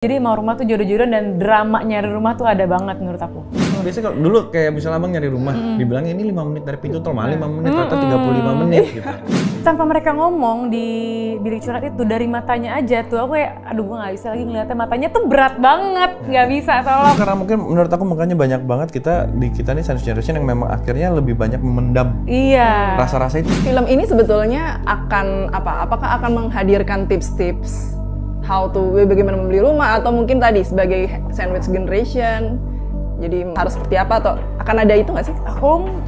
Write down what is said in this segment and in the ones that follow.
Jadi mau rumah tuh jodoh-jodohan dan drama nyari rumah tuh ada banget menurut aku. Biasanya kalau dulu kayak misalnya abang nyari rumah, dibilang ini 5 menit dari pintu tol, malah 5 menit, ternyata 35 menit gitu. Tanpa mereka ngomong di bilik curhat itu, dari matanya aja tuh, aku kayak, aduh gue gak bisa lagi ngeliatnya, matanya tuh berat banget, gak bisa, tolong. Karena mungkin menurut aku makanya banyak banget kita nih sandwich generation yang memang akhirnya lebih banyak memendam rasa-rasa itu. Film ini sebetulnya akan apa? Apakah akan menghadirkan tips-tips how to bagaimana membeli rumah, atau mungkin tadi sebagai sandwich generation jadi harus seperti apa, atau akan ada itu nggak sih? Home,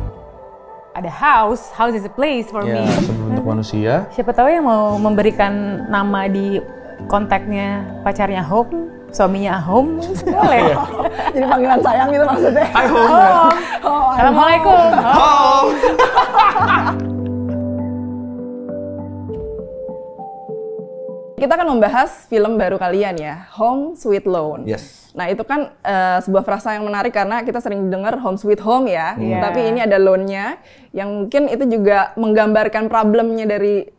ada house is a place for me. Sebelum untuk manusia. Siapa tahu yang mau memberikan nama di kontaknya pacarnya Home, suaminya Home, boleh. Jadi panggilan sayang gitu maksudnya. Hi Home. Assalamualaikum. Home. Kita akan membahas film baru kalian ya, Home Sweet Loan. Yes. Nah itu kan sebuah frasa yang menarik karena kita sering dengar Home Sweet Home ya, tapi ini ada loan-nya yang mungkin itu juga menggambarkan problemnya dari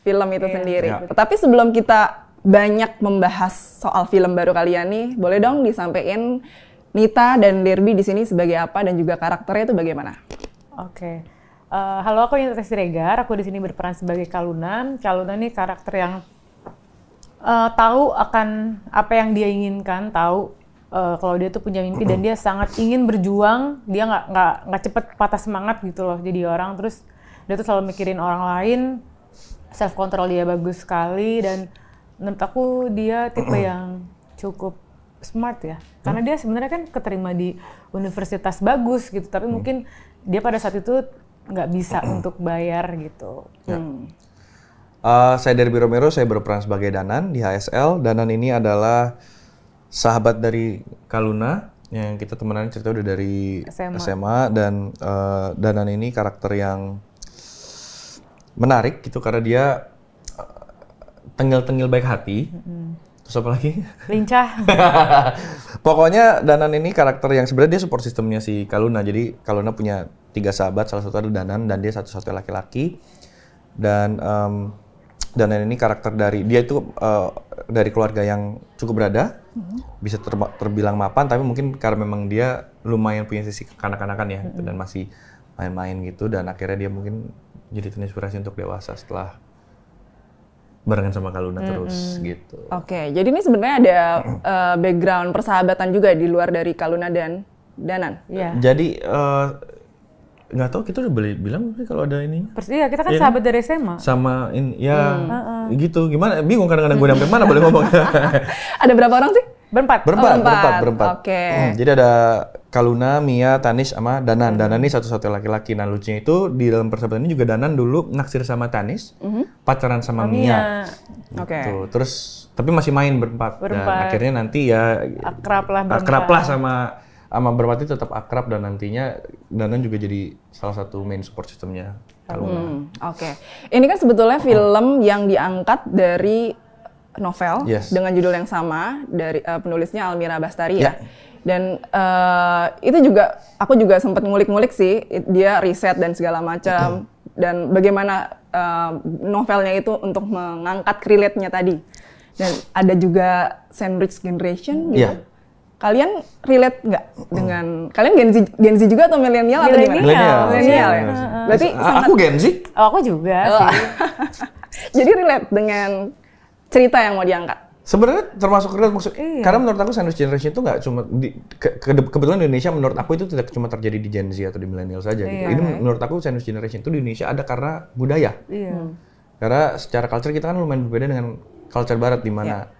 film itu sendiri. Tapi sebelum kita banyak membahas soal film baru kalian nih, boleh dong disampaikan Nita dan Derby di sini sebagai apa dan juga karakternya itu bagaimana? Oke. Halo, aku Nita Siregar. Aku di sini berperan sebagai Kaluna. Kaluna ini karakter yang tahu akan apa yang dia inginkan, tahu kalau dia tuh punya mimpi dan dia sangat ingin berjuang. Dia nggak cepet patah semangat gitu loh jadi orang. Terus dia tuh selalu mikirin orang lain, self control dia bagus sekali, dan menurut aku dia tipe yang cukup smart ya. Karena dia sebenarnya kan keterima di universitas bagus gitu, tapi mungkin dia pada saat itu nggak bisa untuk bayar gitu. Saya Derby Romero, saya berperan sebagai Danan di HSL. Danan ini adalah sahabat dari Kaluna yang kita temenan, cerita udah dari SMA dan Danan ini karakter yang menarik gitu karena dia tengil-tengil baik hati. Terus apa lagi? Lincah. Pokoknya Danan ini karakter yang sebenarnya dia support sistemnya si Kaluna. Jadi Kaluna punya 3 sahabat, salah satu adalah Danan dan dia satu-satunya laki-laki. Dan Danan ini karakter dari dia itu dari keluarga yang cukup berada, bisa terbilang mapan, tapi mungkin karena memang dia lumayan punya sisi kekanak-kanakan ya, gitu, dan masih main-main gitu, dan akhirnya dia mungkin jadi inspirasi untuk dewasa setelah barengan sama Kaluna terus gitu. Oke, jadi ini sebenarnya ada background persahabatan juga di luar dari Kaluna dan Danan. Iya. Jadi nggak tahu kita udah bilang sih kalau ada ini. Iya, kita kan sahabat dari SMA. Sama ini ya gitu. Gimana? Bingung kadang-kadang gue sampai mana boleh ngomong. Ada berapa orang sih? Berempat. Berempat. Oke. Jadi ada Kaluna, Mia, Tanis sama Danan. Danan ini satu-satunya laki-laki. Nah lucunya itu di dalam persahabatan ini juga Danan dulu naksir sama Tanis, pacaran sama Mia. Oke. Gitu. Terus tapi masih main berempat. Dan akhirnya nanti ya akrab lah sama berempat itu tetap akrab, dan nantinya Danan juga jadi salah satu main support systemnya Kaluna. Oke. Ini kan sebetulnya film yang diangkat dari novel dengan judul yang sama dari penulisnya Almira Bastari ya. Dan itu juga aku juga sempat ngulik-ngulik sih, dia riset dan segala macam, dan bagaimana novelnya itu untuk mengangkat relate-nya tadi. Dan ada juga sandwich generation gitu. Kalian relate nggak dengan kalian Gen Z juga atau milenial atau gimana? Milenial ya. Berarti aku Gen Z. Oh, aku juga sih. Jadi relate dengan cerita yang mau diangkat. Sebenarnya termasuk relate karena menurut aku sandwich generation itu nggak cuma kebetulan di Indonesia, menurut aku itu tidak cuma terjadi di Gen Z atau di milenial saja gitu. Ini menurut aku sandwich generation itu di Indonesia ada karena budaya. Karena secara culture kita kan lumayan berbeda dengan culture barat, di mana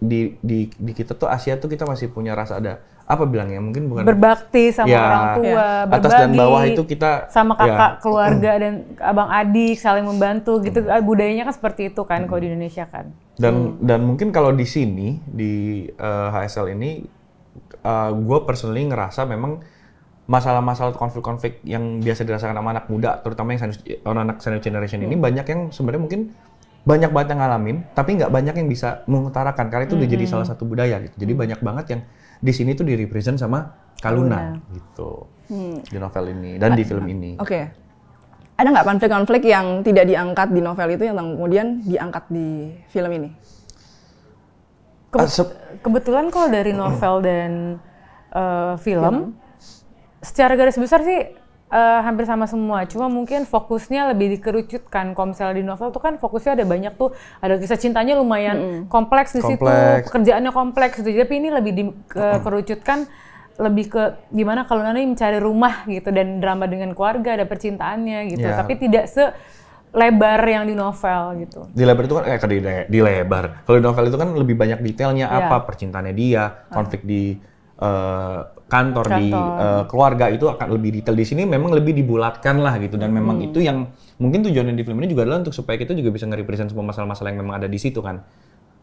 di kita tuh Asia tuh kita masih punya rasa ada apa bilangnya, mungkin bukan berbakti sama orang tua, berbagi atas dan bawah itu kita sama kakak keluarga dan abang adik saling membantu gitu. Budayanya kan seperti itu kan kalau di Indonesia kan. Dan mungkin kalau di sini di HSL ini gue personally ngerasa memang masalah-masalah konflik-konflik yang biasa dirasakan sama anak muda, terutama yang anak sandwich generation ini, banyak yang sebenarnya mungkin banyak banget yang ngalamin, tapi nggak banyak yang bisa mengutarakan karena itu udah jadi salah satu budaya gitu. Jadi banyak banget yang di sini tuh di-represent sama Kaluna gitu di novel ini dan di film ini. Oke. Ada nggak konflik-konflik yang tidak diangkat di novel itu yang kemudian diangkat di film ini? Kebetulan kalau dari novel dan film, secara garis besar sih hampir sama semua. Cuma mungkin fokusnya lebih dikerucutkan. Kalau misalnya di novel tuh kan fokusnya ada banyak tuh, ada kisah cintanya lumayan kompleks di situ, pekerjaannya kompleks gitu. Tapi ini lebih dikerucutkan lebih ke gimana kalau Nani mencari rumah gitu dan drama dengan keluarga, ada percintaannya gitu. Tapi tidak lebar yang di novel gitu. Di lebar itu kan di lebar. Kalau di novel itu kan lebih banyak detailnya apa percintaannya dia, konflik di kantor di keluarga itu akan lebih detail. Di sini memang lebih dibulatkan lah gitu dan memang itu yang mungkin tujuannya di film ini juga adalah untuk supaya kita juga bisa nge-represent semua masalah-masalah yang memang ada di situ kan.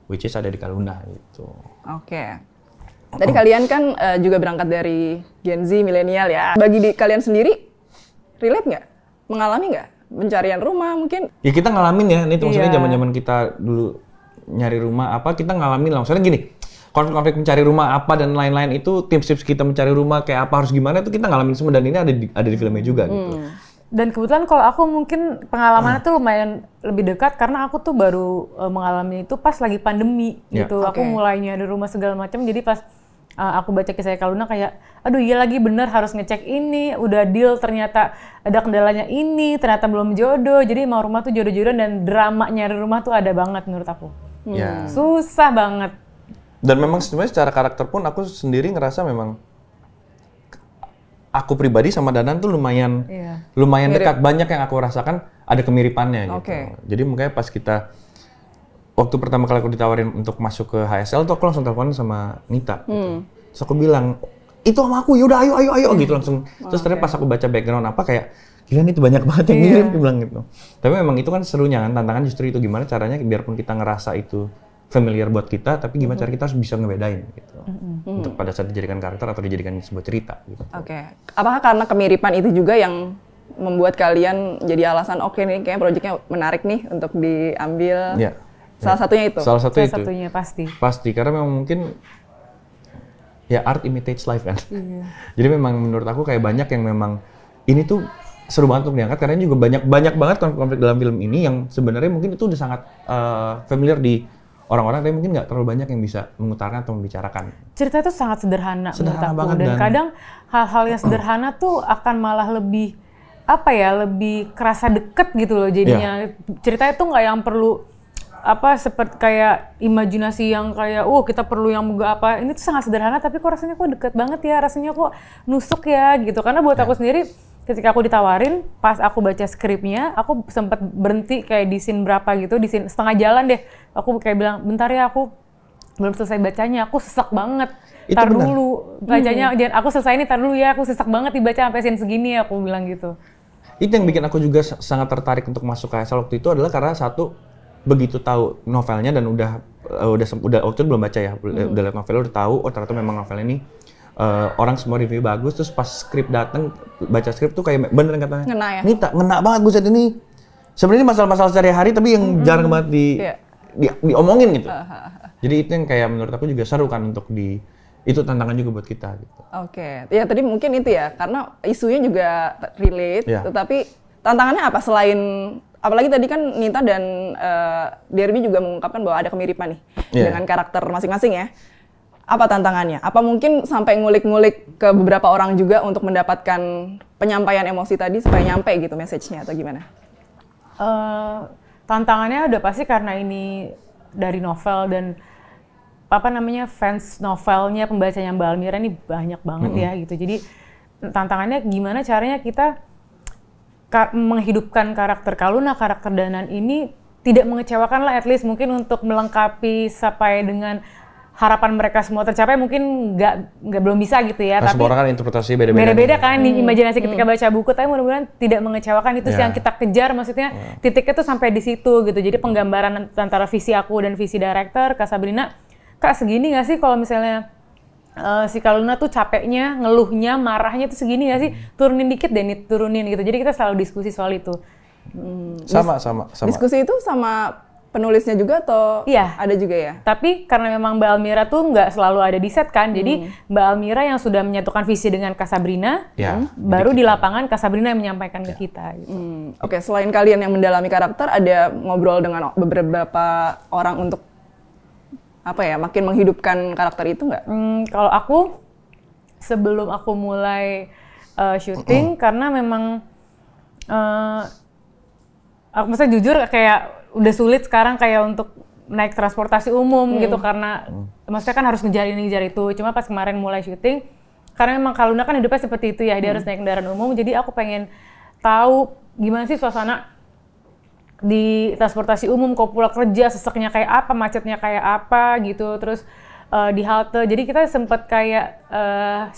Which is ada di Kaluna gitu. Oke. Tadi kalian kan juga berangkat dari Gen Z, milenial ya. Bagi kalian sendiri, relate nggak? Mengalami nggak? Pencarian rumah mungkin? Ya kita ngalamin ya, ini maksudnya zaman-zaman kita dulu nyari rumah apa, kita ngalamin lah. Maksudnya gini, konflik mencari rumah apa dan lain-lain itu, tips-tips kita mencari rumah kayak apa, harus gimana itu kita ngalamin semua dan ini ada di filmnya juga gitu. Dan kebetulan kalau aku mungkin pengalamannya tuh lumayan lebih dekat karena aku tuh baru mengalami itu pas lagi pandemi gitu. Aku mulai nyari rumah segala macam, jadi pas aku baca kisah Kaluna kayak, aduh iya lagi bener harus ngecek ini, udah deal ternyata ada kendalanya ini, ternyata belum jodoh, jadi mau rumah tuh jodoh-jodohan dan drama nyari rumah tuh ada banget menurut aku. Susah banget. Dan memang sebenarnya secara karakter pun aku sendiri ngerasa memang aku pribadi sama Danan tuh lumayan dekat, banyak yang aku rasakan ada kemiripannya gitu. Jadi makanya pas kita waktu pertama kali aku ditawarin untuk masuk ke HSL tuh aku langsung teleponin sama Nita gitu. Terus aku bilang, itu sama aku, yaudah ayo gitu langsung. Terus ternyata pas aku baca background apa kayak, gila nih itu banyak banget yang ngirim, aku bilang gitu. Tapi memang itu kan serunya kan, tantangan justru itu gimana caranya biarpun kita ngerasa itu familiar buat kita, tapi gimana cara kita harus bisa ngebedain gitu. Untuk pada saat dijadikan karakter atau dijadikan sebuah cerita gitu. Apakah karena kemiripan itu juga yang membuat kalian jadi alasan nih kayaknya proyeknya menarik nih untuk diambil? Salah satunya itu? Salah satunya pasti. Pasti, karena memang mungkin ya art imitates life kan. Jadi memang menurut aku kayak banyak yang memang ini tuh seru banget untuk diangkat karena juga banyak banget konflik dalam film ini yang sebenarnya mungkin itu udah sangat familiar di orang-orang, tapi mungkin nggak terlalu banyak yang bisa mengutarakan atau membicarakan. Cerita itu sangat sederhana menurut aku, dan kadang hal-hal yang sederhana tuh akan malah lebih lebih kerasa deket gitu loh jadinya. Cerita itu nggak yang perlu seperti kayak imajinasi yang kayak kita perlu yang moga apa, ini tuh sangat sederhana tapi kok rasanya deket banget ya, rasanya nusuk ya gitu. Karena buat aku sendiri ketika aku ditawarin, pas aku baca skripnya aku sempat berhenti kayak di scene berapa gitu, di scene setengah jalan deh aku kayak bilang, bentar ya aku belum selesai bacanya, aku sesak banget, tar dulu bacanya, jangan aku selesai ini, tar dulu ya, aku sesak banget dibaca sampai scene segini, aku bilang gitu. Itu yang bikin aku juga sangat tertarik untuk masuk ke HSL waktu itu adalah karena satu, begitu tahu novelnya dan udah waktu itu belum baca ya, udah lihat novelnya udah tahu ternyata memang novel ini orang semua review bagus, terus pas skrip datang baca skrip tuh kayak bener katanya Nita ngena banget buset ini sebenarnya masalah-masalah sehari-hari tapi yang jarang banget diomongin gitu. Jadi itu yang kayak menurut aku juga seru kan untuk itu tantangan juga buat kita gitu. Ya tadi mungkin itu ya karena isunya juga relate, tetapi tantangannya apa selain, apalagi tadi kan Nita dan Derby juga mengungkapkan bahwa ada kemiripan nih dengan karakter masing-masing ya. Apa tantangannya? Apa mungkin sampai ngulik-ngulik ke beberapa orang juga untuk mendapatkan penyampaian emosi tadi supaya nyampe gitu message-nya atau gimana? Tantangannya udah pasti karena ini dari novel dan fans novelnya, pembacanya Mbak Almira ini banyak banget ya gitu. Jadi tantangannya gimana caranya kita menghidupkan karakter Kaluna, karakter Danan ini tidak mengecewakan lah, at least mungkin untuk melengkapi sampai dengan harapan mereka semua tercapai, mungkin nggak belum bisa gitu ya. Tapi semua orang kan interpretasi beda-beda kan di imajinasi ketika baca buku, tapi mudah-mudahan tidak mengecewakan, itu sih yang kita kejar, maksudnya titiknya tuh sampai di situ gitu. Jadi penggambaran antara visi aku dan visi director Kak Sabrina, Kak segini nggak sih kalau misalnya si Kaluna tuh capeknya, ngeluhnya, marahnya tuh segini nggak sih, turunin dikit deh nih, turunin gitu. Jadi kita selalu diskusi soal itu. Sama. Diskusi itu sama penulisnya juga atau ada juga ya? Tapi karena memang Mbak Almira tuh nggak selalu ada di set kan, jadi Mbak Almira yang sudah menyatukan visi dengan Kak Sabrina, baru di lapangan Kak Sabrina yang menyampaikan ke kita. Gitu. Selain kalian yang mendalami karakter, ada ngobrol dengan beberapa orang untuk makin menghidupkan karakter itu nggak? Kalau aku sebelum aku mulai syuting karena memang aku maksudnya jujur kayak udah sulit sekarang kayak untuk naik transportasi umum gitu karena maksudnya kan harus ngejar ini ngejar itu. Cuma pas kemarin mulai syuting karena memang Kaluna kan hidupnya seperti itu ya, dia harus naik kendaraan umum. Jadi aku pengen tahu gimana sih suasana di transportasi umum, kok pulang kerja seseknya kayak apa, macetnya kayak apa gitu. Terus di halte, jadi kita sempet kayak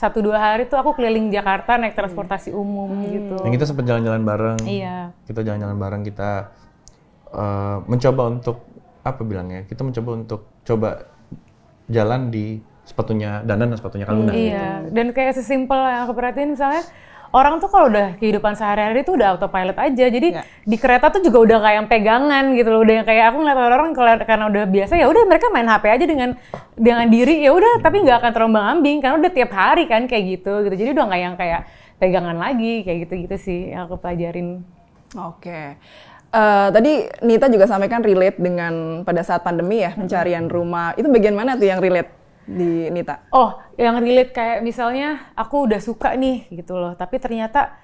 1-2 hari tuh aku keliling Jakarta naik transportasi umum gitu. Dan kita sempet jalan-jalan bareng. Iya. Kita jalan-jalan bareng, kita mencoba untuk kita mencoba untuk coba jalan di sepatunya Danan dan sepatunya Kaluna. Iya. Dan kayak sesimpel yang aku perhatiin misalnya orang tuh kalau udah kehidupan sehari-hari tuh udah autopilot aja. Jadi di kereta tuh juga udah kayak yang pegangan gitu loh. Udah yang kayak aku ngeliat orang karena udah biasa ya udah mereka main HP aja dengan diri ya udah, tapi nggak akan terombang-ambing karena udah tiap hari kan kayak gitu. Jadi udah nggak yang kayak pegangan lagi kayak gitu sih yang aku pelajarin. Oke. Tadi Nita juga sampaikan relate dengan pada saat pandemi ya, pencarian rumah. Itu bagian mana tuh yang relate di Nita? Oh, yang relate kayak misalnya aku udah suka nih gitu loh, tapi ternyata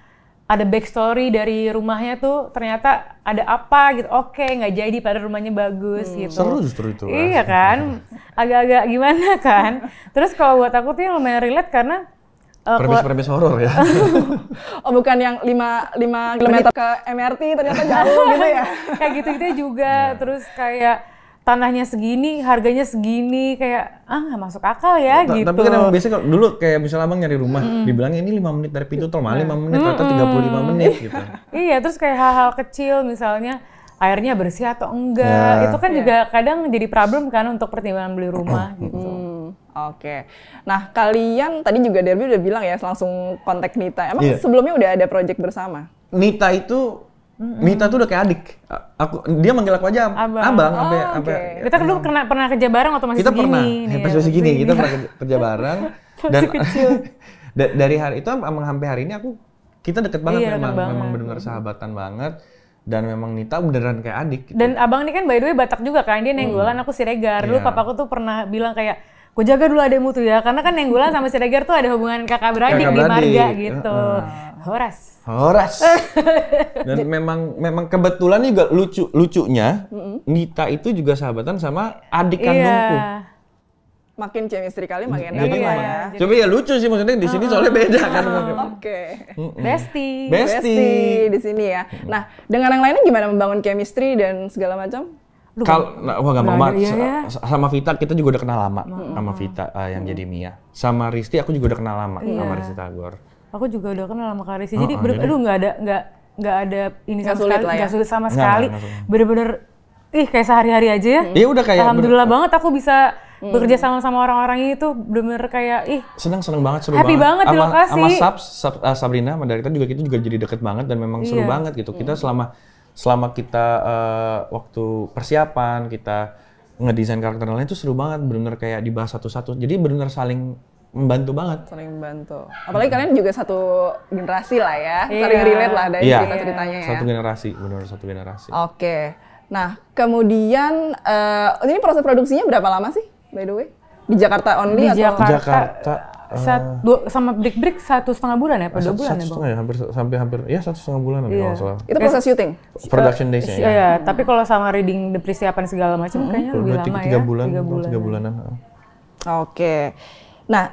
ada backstory dari rumahnya tuh ternyata ada apa gitu. Oke, nggak jadi pada rumahnya bagus gitu. Seru justru itu. Iya kan, agak-agak gimana kan. Terus kalau buat aku tuh yang lumayan relate karena premis horor ya. Oh, bukan yang 5 kilometer ke MRT ternyata jauh gitu ya. Kayak gitu-gitu juga. Terus kayak tanahnya segini, harganya segini, kayak nggak masuk akal ya gitu. Tapi kan emang biasanya kalau dulu kayak misalnya abang nyari rumah, dibilangnya ini 5 menit dari pintu tol, malah 5 menit, ternyata 35 menit gitu. Iya, terus kayak hal-hal kecil misalnya airnya bersih atau enggak, itu kan juga kadang jadi problem kan untuk pertimbangan beli rumah gitu. Oke. Nah, kalian tadi juga Derby udah bilang ya langsung kontak Nita. Emang sebelumnya udah ada project bersama? Nita tuh udah kayak adik. Dia manggil aku aja abang sampai. Kita dulu pernah kerja bareng atau masih segini? Kita pernah, segini. Kita pernah kerja bareng. Dan dari hari itu emang sampai hari ini kita deket banget memang benar-benar sahabatan banget. Dan memang Nita beneran kayak adik. Gitu. Dan abang ini kan by the way Batak juga kan, dia Nenggolan, aku Siregar. Dulu papaku tuh pernah bilang kayak, "Ku jaga dulu adekmu tuh ya," karena kan Nenggolan sama Siregar tuh ada hubungan kakak beradik di marga gitu. Horas. Dan memang kebetulan juga lucunya Nita itu juga sahabatan sama adik kandungku. Makin chemistry kali makin dapet lah ya. Coba ya lucu sih maksudnya di sini soalnya beda kan. Oke. Bestie di sini ya. Nah, dengan yang lainnya gimana membangun chemistry dan segala macam? Wah gampang banget. Sama Vita kita juga udah kenal lama. Sama Vita yang jadi Mia. Sama Risti aku juga udah kenal lama sama Risti Tagor. Aku juga udah kenal sama Kak Risti. Jadi nggak ada ini sama sekali, nggak sulit sama sekali. Bener-bener kayak sehari-hari aja ya. Iya udah kayak. Alhamdulillah banget aku bisa bekerja sama orang-orang itu bener-bener kayak seneng banget, seru happy banget di lokasi. Sama Sabrina, kita juga jadi deket banget dan memang seru banget gitu. Kita selama kita waktu persiapan kita ngedesain karakter lain itu seru banget, bener-bener kayak dibahas satu-satu. Jadi bener-bener saling membantu banget. Saling membantu. Apalagi kalian juga satu generasi lah ya, saling relate lah dari cerita-ceritanya ya. Satu generasi. Oke. Nah, kemudian ini proses produksinya berapa lama sih? By the way, di Jakarta only di atau? Jakarta sama break 1,5 bulan ya, apa 2 bulan ya Bang? Hampir 1,5 bulan kalau salah. Itu proses syuting? Production days-nya ya. Iya, tapi kalau sama reading persiapan segala macam kayaknya lebih lama ya. 3 bulanan. Oke. Nah,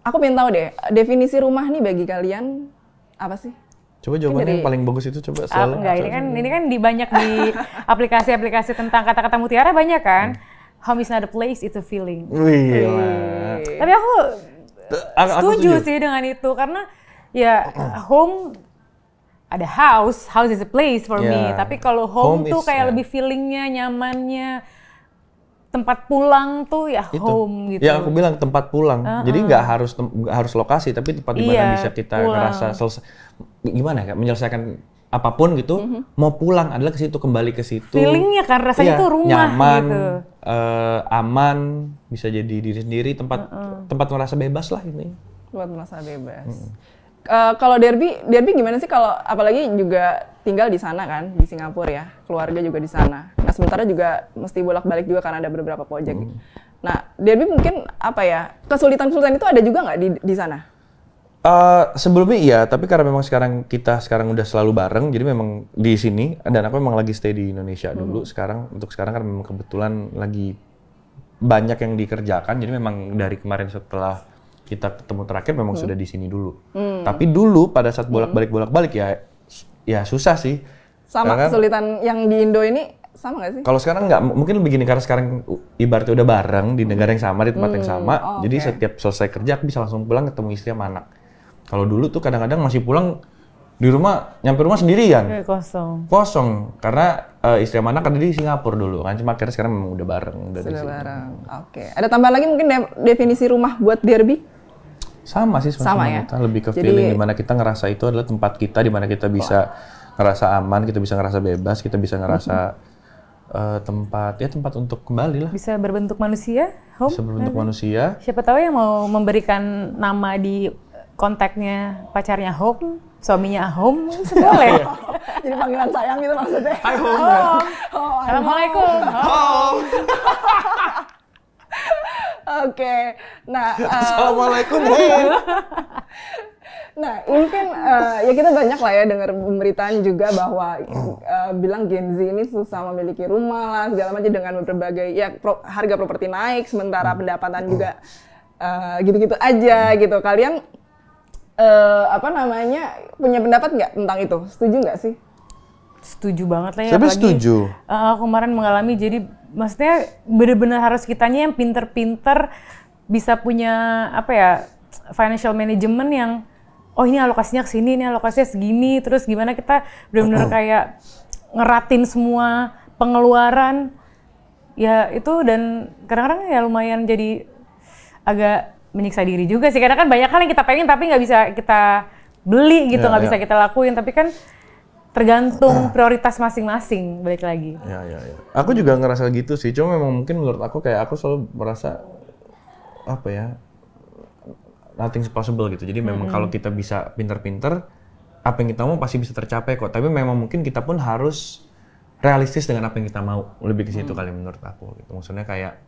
aku pengen tahu deh, definisi rumah nih bagi kalian apa sih? Coba jawabannya yang paling bagus itu coba selalu. Ini kan banyak di aplikasi-aplikasi tentang kata-kata mutiara banyak kan. Home is not a place, it's a feeling. Wih. Tapi aku setuju sih dengan itu karena ya home ada house is a place for me. Tapi kalau home tuh kayak lebih feelingnya, nyamannya, tempat pulang tuh ya home gitu. Ya aku bilang tempat pulang. Jadi nggak harus lokasi, tapi tempat di mana bisa kita ngerasa gimana ya, menyelesaikan apapun gitu, mau pulang adalah ke situ, kembali ke situ. Feelingnya kan rasanya tuh rumah nyaman, gitu. Aman, bisa jadi diri sendiri, tempat merasa bebas lah ini. Tempat merasa bebas. Kalau Derby gimana sih kalau apalagi juga tinggal di sana kan, di Singapura ya, keluarga juga di sana. Nah sementara juga mesti bolak-balik juga karena ada beberapa project. Nah, Derby mungkin apa ya, kesulitan-kesulitan itu ada juga nggak di sana? Sebelumnya iya, tapi karena memang kita sekarang udah selalu bareng, jadi memang di sini, dan aku memang lagi stay di Indonesia dulu. Untuk sekarang kan memang kebetulan lagi banyak yang dikerjakan, jadi memang dari kemarin setelah kita ketemu terakhir memang sudah di sini dulu. Tapi dulu pada saat bolak-balik ya susah sih. Sama karena kesulitan yang di Indo ini sama nggak sih? Kalau sekarang nggak, mungkin begini karena sekarang ibaratnya udah bareng di negara yang sama, di tempat yang sama, jadi setiap selesai kerja aku bisa langsung pulang ketemu istri sama anak. Kalau dulu tuh kadang-kadang masih pulang di rumah, nyampe rumah sendirian. Kosong. Karena istri sama anak ada di Singapura dulu kan, cuma akhirnya sekarang memang udah bareng. Sudah bareng, oke. Ada tambahan lagi mungkin definisi rumah buat Derby? Sama sih, sama ya? Kita lebih ke feeling dimana kita ngerasa itu adalah tempat kita, dimana kita bisa ngerasa aman, kita bisa ngerasa bebas, kita bisa ngerasa tempat untuk kembali lah. Bisa berbentuk manusia, home. Bisa berbentuk manusia. Siapa tahu yang mau memberikan nama di kontaknya pacarnya Home, suaminya Home, boleh. Jadi panggilan sayang gitu maksudnya. Hai Home. Assalamualaikum. Home. Oke. Nah, Assalamualaikum. Nah, ini kan ya kita banyak lah ya dengar pemberitaan juga bahwa bilang Gen Z ini susah memiliki rumah lah segala macam dengan berbagai ya harga properti naik sementara pendapatan juga gitu-gitu aja gitu. Kalian punya pendapat nggak tentang itu? Setuju nggak sih? Setuju banget lah ya. Saya setuju. Aku kemarin mengalami, jadi maksudnya benar-benar harus kitanya yang pinter-pinter bisa punya financial management yang ini alokasinya ke sini, ini alokasinya segini, terus gimana kita benar-benar kayak ngeratin semua pengeluaran. Ya itu, dan kadang-kadang ya lumayan jadi agak menyiksa diri juga sih, karena kan banyak hal yang kita pengen tapi nggak bisa kita beli gitu, nggak bisa kita lakuin, tapi kan tergantung prioritas masing-masing, balik lagi. Ya. Aku juga ngerasa gitu sih, cuma memang mungkin menurut aku kayak aku selalu merasa nothing's possible gitu, jadi memang kalau kita bisa pinter-pinter, apa yang kita mau pasti bisa tercapai kok, tapi memang mungkin kita pun harus realistis dengan apa yang kita mau, lebih ke situ kali menurut aku gitu. Maksudnya kayak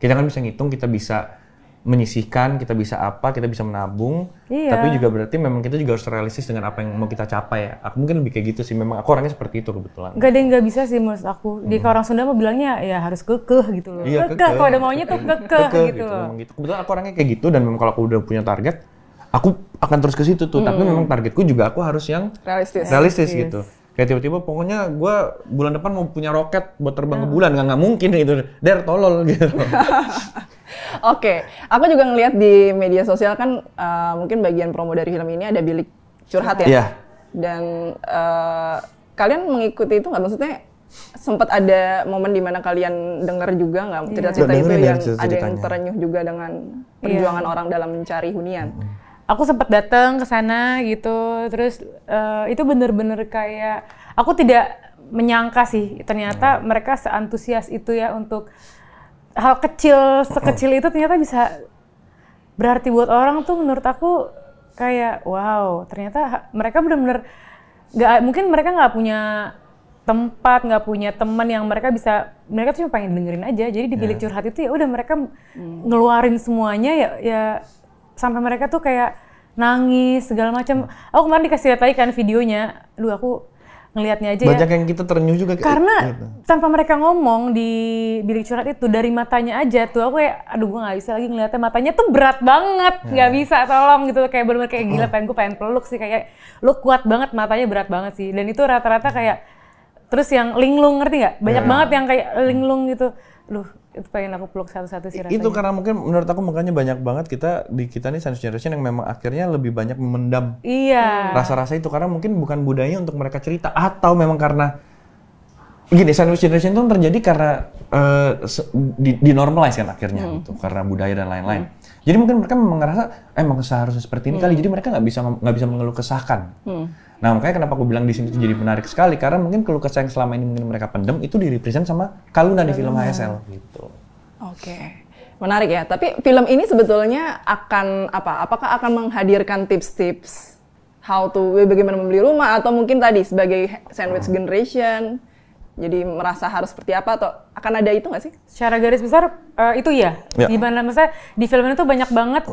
kita kan bisa ngitung, kita bisa menyisihkan, kita bisa menabung, tapi juga berarti memang kita juga harus realistis dengan apa yang mau kita capai. Aku mungkin lebih kayak gitu sih, memang aku orangnya seperti itu kebetulan. Gak ada yang nggak bisa sih menurut aku. Di orang Sunda mau bilangnya ya harus kekeh gitu loh. Iya, kekeh, kalau ada maunya tuh kekeh gitu loh. Gitu. Kebetulan aku orangnya kayak gitu, dan memang kalau aku udah punya target, aku akan terus ke situ tuh. Tapi memang targetku juga aku harus yang realistis gitu. Kayak tiba-tiba pokoknya gue bulan depan mau punya roket buat terbang ke bulan, nggak mungkin gitu. Tolol gitu. Oke, aku juga ngelihat di media sosial kan mungkin bagian promo dari film ini ada bilik curhat ya. Yeah. Dan kalian mengikuti itu nggak? Maksudnya sempat ada momen di mana kalian dengar juga nggak cerita-cerita itu yang ada yang terenyuh juga dengan perjuangan orang dalam mencari hunian? Aku sempat datang ke sana gitu, terus itu bener-bener kayak aku tidak menyangka sih ternyata mereka seantusias itu ya untuk hal kecil, sekecil itu ternyata bisa berarti buat orang tuh. Menurut aku kayak wow, ternyata mereka benar-benar mungkin mereka nggak punya tempat, nggak punya teman yang mereka tuh cuma pengen dengerin aja. Jadi di bilik curhat itu ya udah mereka ngeluarin semuanya ya sampai mereka tuh kayak nangis segala macam. Aku kemarin dikasih lihat lagi kan videonya, aku ngelihatnya aja banyak yang kita terenyuh juga karena gitu. Tanpa mereka ngomong di bilik curhat itu, dari matanya aja tuh aku kayak gue nggak bisa lagi ngeliatnya, matanya tuh berat banget, nggak bisa, tolong gitu, kayak bener-bener kayak gila, gue pengen peluk sih, kayak lu kuat banget, matanya berat banget sih. Dan itu rata-rata kayak terus yang linglung, ngerti nggak, banyak banget yang kayak linglung gitu. Itu pengen aku peluk satu-satu sih rasanya. Itu karena mungkin menurut aku makanya banyak banget kita nih sandwich generation yang memang akhirnya lebih banyak memendam rasa-rasa itu, karena mungkin bukan budayanya untuk mereka cerita, atau memang karena gini, sandwich generation itu terjadi karena di-normalize kan akhirnya gitu, karena budaya dan lain-lain. Jadi mungkin mereka memang ngerasa emang seharusnya seperti ini kali, jadi mereka nggak bisa mengeluh kesahkan. Nah makanya kenapa aku bilang di sini itu jadi menarik sekali, karena mungkin keluh kesah yang selama ini mungkin mereka pendem itu di-represent sama Kaluna di film HSL gitu. Oke, menarik ya. Tapi film ini sebetulnya akan apakah akan menghadirkan tips-tips bagaimana membeli rumah, atau mungkin tadi sebagai sandwich generation Jadi merasa harus seperti apa atau akan ada itu nggak sih? Secara garis besar itu ya. Gimana misalnya di film itu banyak banget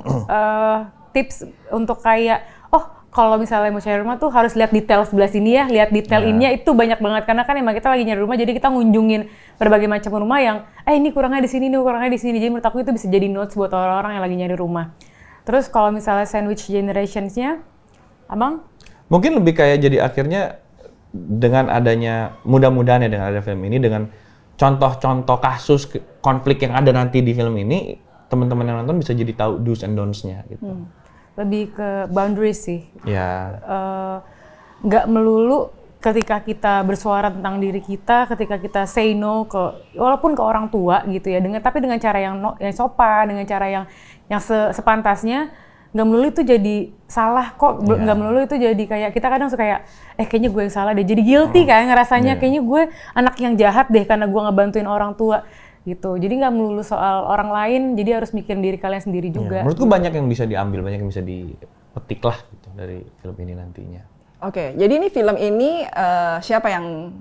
tips untuk kayak kalau misalnya mau cari rumah tuh harus lihat detail sebelah sini ya, lihat detail ininya itu banyak banget karena kan emang kita lagi nyari rumah jadi kita ngunjungin berbagai macam rumah yang ini kurangnya di sini, ini kurangnya di sini. Jadi menurut aku itu bisa jadi notes buat orang-orang yang lagi nyari rumah. Terus kalau misalnya sandwich generationsnya, Abang? Mungkin lebih kayak jadi akhirnya dengan adanya mudah-mudahan ya dengan ada film ini dengan contoh-contoh kasus konflik yang ada nanti di film ini teman-teman yang nonton bisa jadi tahu do's and don'ts-nya gitu. Lebih ke boundaries sih. Ya. Nggak melulu ketika kita bersuara tentang diri kita, ketika kita say no walaupun ke orang tua gitu ya, tapi dengan cara yang sopan, dengan cara yang sepantasnya. Nggak melulu itu jadi salah kok, nggak melulu itu jadi kayak kita kadang suka kayak kayaknya gue yang salah deh, jadi guilty kan ngerasanya kayaknya gue anak yang jahat deh karena gue ngebantuin orang tua gitu. Jadi nggak melulu soal orang lain, jadi harus mikirin diri kalian sendiri juga. Menurutku banyak yang bisa diambil, banyak yang bisa dipetik lah gitu dari film ini nantinya. Oke, jadi ini film ini siapa yang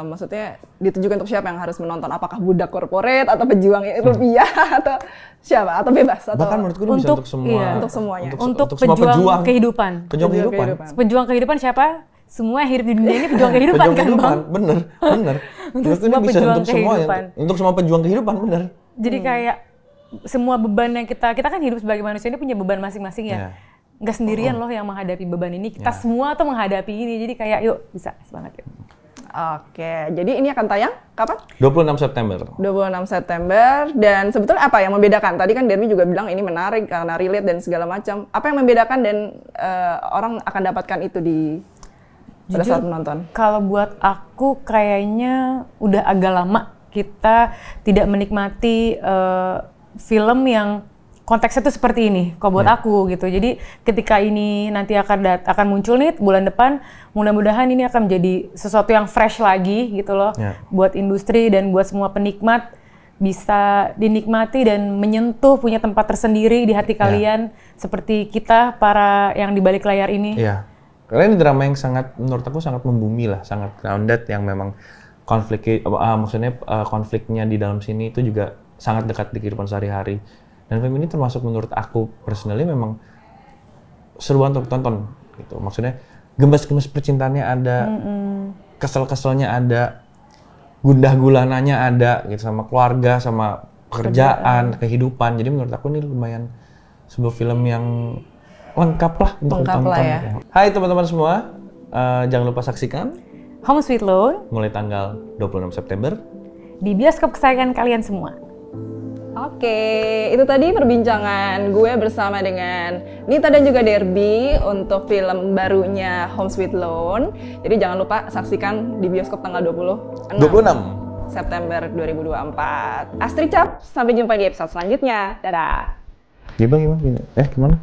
maksudnya ditujukan untuk siapa yang harus menonton? Apakah budak korporat atau pejuang rupiah atau siapa? Atau bebas? Atau bahkan menurutku ini bisa untuk semua. Iya. Untuk semuanya. Untuk pejuang kehidupan. Pejuang kehidupan. Pejuang kehidupan siapa? Semua yang hidup di dunia ini pejuang kehidupan kan, Bang? Bener. Untuk semua pejuang kehidupan. Untuk semua pejuang kehidupan, bener. Jadi kayak semua beban yang kita kan hidup sebagai manusia ini punya beban masing-masing ya. Nggak sendirian loh yang menghadapi beban ini, kita semua tuh menghadapi ini, jadi kayak yuk bisa semangat yuk. Oke, jadi ini akan tayang kapan? 26 September. 26 September, dan sebetulnya apa yang membedakan? Tadi kan Derby juga bilang ini menarik karena relate dan segala macam. Apa yang membedakan dan orang akan dapatkan itu pada saat menonton? Kalau buat aku kayaknya udah agak lama kita tidak menikmati film yang konteksnya tuh seperti ini, kok buat aku gitu. Jadi ketika ini nanti akan muncul nih bulan depan, mudah-mudahan ini akan menjadi sesuatu yang fresh lagi gitu loh, buat industri dan buat semua penikmat bisa dinikmati dan menyentuh, punya tempat tersendiri di hati kalian seperti kita para yang di balik layar ini. Iya, karena ini drama yang sangat, menurut aku sangat membumi lah, sangat grounded yang memang konfliknya di dalam sini itu juga sangat dekat di kehidupan sehari-hari. Dan film ini termasuk menurut aku personally memang seruan untuk tonton gitu. Maksudnya gemes-gemes percintaannya ada, kesel-keselnya ada, gundah gulananya ada gitu sama keluarga, sama pekerjaan, kehidupan. Jadi menurut aku ini lumayan sebuah film yang lengkap lah untuk ditonton. Ya. Hai teman-teman semua, jangan lupa saksikan Home Sweet Loan mulai tanggal 26 September di bioskop kesayangan kalian semua. Oke, itu tadi perbincangan gue bersama dengan Nita dan juga Derby untuk film barunya Home Sweet Loan. Jadi jangan lupa saksikan di bioskop tanggal 26 September 2024. Astrid Cap, sampai jumpa di episode selanjutnya. Dadah. Gimana?